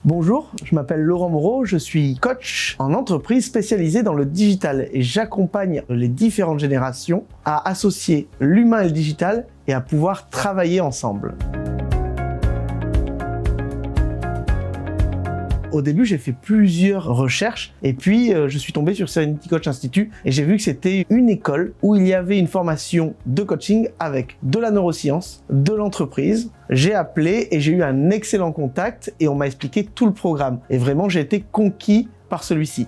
Bonjour, je m'appelle Laurent Moreau, je suis coach en entreprise spécialisé dans le digital et j'accompagne les différentes générations à associer l'humain et le digital et à pouvoir travailler ensemble. Au début, j'ai fait plusieurs recherches et puis je suis tombé sur Serenity Coach Institute et j'ai vu que c'était une école où il y avait une formation de coaching avec de la neuroscience, de l'entreprise. J'ai appelé et j'ai eu un excellent contact et on m'a expliqué tout le programme. Et vraiment, j'ai été conquis par celui-ci.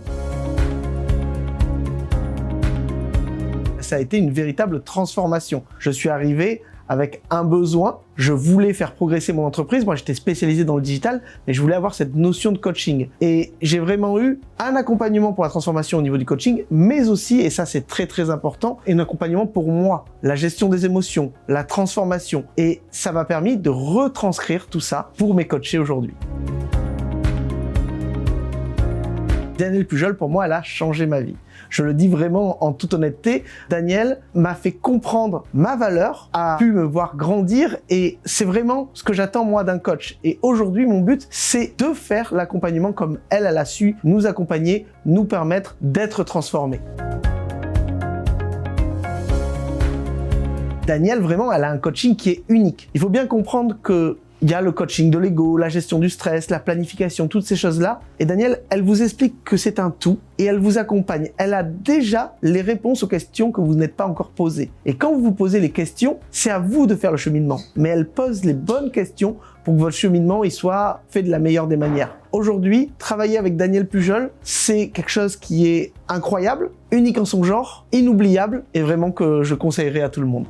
Ça a été une véritable transformation. Je suis arrivé avec un besoin, je voulais faire progresser mon entreprise. Moi, j'étais spécialisé dans le digital, mais je voulais avoir cette notion de coaching. Et j'ai vraiment eu un accompagnement pour la transformation au niveau du coaching, mais aussi, et ça c'est très important, un accompagnement pour moi, la gestion des émotions, la transformation. Et ça m'a permis de retranscrire tout ça pour mes coachés aujourd'hui. Daniel Pujol, pour moi, elle a changé ma vie. Je le dis vraiment en toute honnêteté, Daniel m'a fait comprendre ma valeur, a pu me voir grandir et c'est vraiment ce que j'attends moi d'un coach. Et aujourd'hui, mon but, c'est de faire l'accompagnement comme elle a su nous accompagner, nous permettre d'être transformés. Daniel, vraiment, elle a un coaching qui est unique. Il faut bien comprendre que il y a le coaching de l'ego, la gestion du stress, la planification, toutes ces choses-là. Et Daniel, elle vous explique que c'est un tout et elle vous accompagne. Elle a déjà les réponses aux questions que vous n'êtes pas encore posées. Et quand vous vous posez les questions, c'est à vous de faire le cheminement. Mais elle pose les bonnes questions pour que votre cheminement il soit fait de la meilleure des manières. Aujourd'hui, travailler avec Daniel Pujol, c'est quelque chose qui est incroyable, unique en son genre, inoubliable et vraiment que je conseillerais à tout le monde.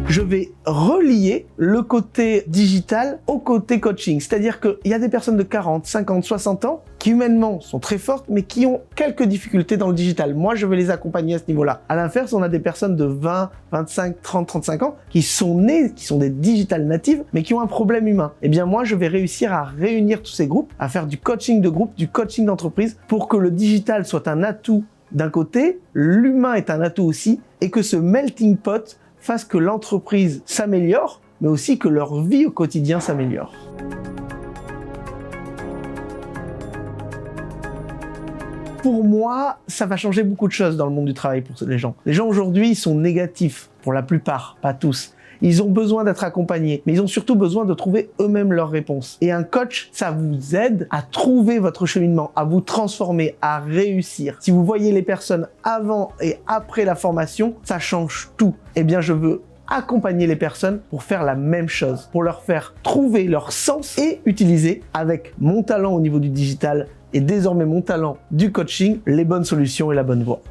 Je vais relier le côté digital au côté coaching. C'est-à-dire qu'il y a des personnes de 40, 50, 60 ans qui humainement sont très fortes, mais qui ont quelques difficultés dans le digital. Moi, je vais les accompagner à ce niveau-là. À l'inverse, on a des personnes de 20, 25, 30, 35 ans qui sont nées, qui sont des digital natives, mais qui ont un problème humain. Eh bien, moi, je vais réussir à réunir tous ces groupes, à faire du coaching de groupe, du coaching d'entreprise pour que le digital soit un atout d'un côté, l'humain est un atout aussi, et que ce melting pot fasse que l'entreprise s'améliore, mais aussi que leur vie au quotidien s'améliore. Pour moi, ça va changer beaucoup de choses dans le monde du travail pour les gens. Les gens aujourd'hui, ils sont négatifs, pour la plupart, pas tous. Ils ont besoin d'être accompagnés, mais ils ont surtout besoin de trouver eux-mêmes leurs réponses. Et un coach, ça vous aide à trouver votre cheminement, à vous transformer, à réussir. Si vous voyez les personnes avant et après la formation, ça change tout. Eh bien, je veux accompagner les personnes pour faire la même chose, pour leur faire trouver leur sens et utiliser avec mon talent au niveau du digital et désormais mon talent du coaching, les bonnes solutions et la bonne voie.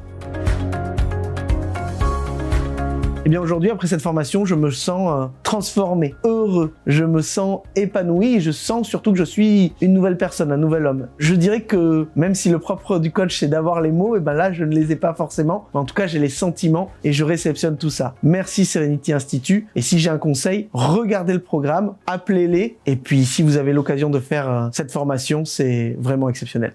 Eh bien aujourd'hui, après cette formation, je me sens transformé, heureux, je me sens épanoui et je sens surtout que je suis une nouvelle personne, un nouvel homme. Je dirais que même si le propre du coach c'est d'avoir les mots, et ben là je ne les ai pas forcément, mais en tout cas j'ai les sentiments et je réceptionne tout ça. Merci Serenity Institute et si j'ai un conseil, regardez le programme, appelez-les et puis si vous avez l'occasion de faire cette formation, c'est vraiment exceptionnel.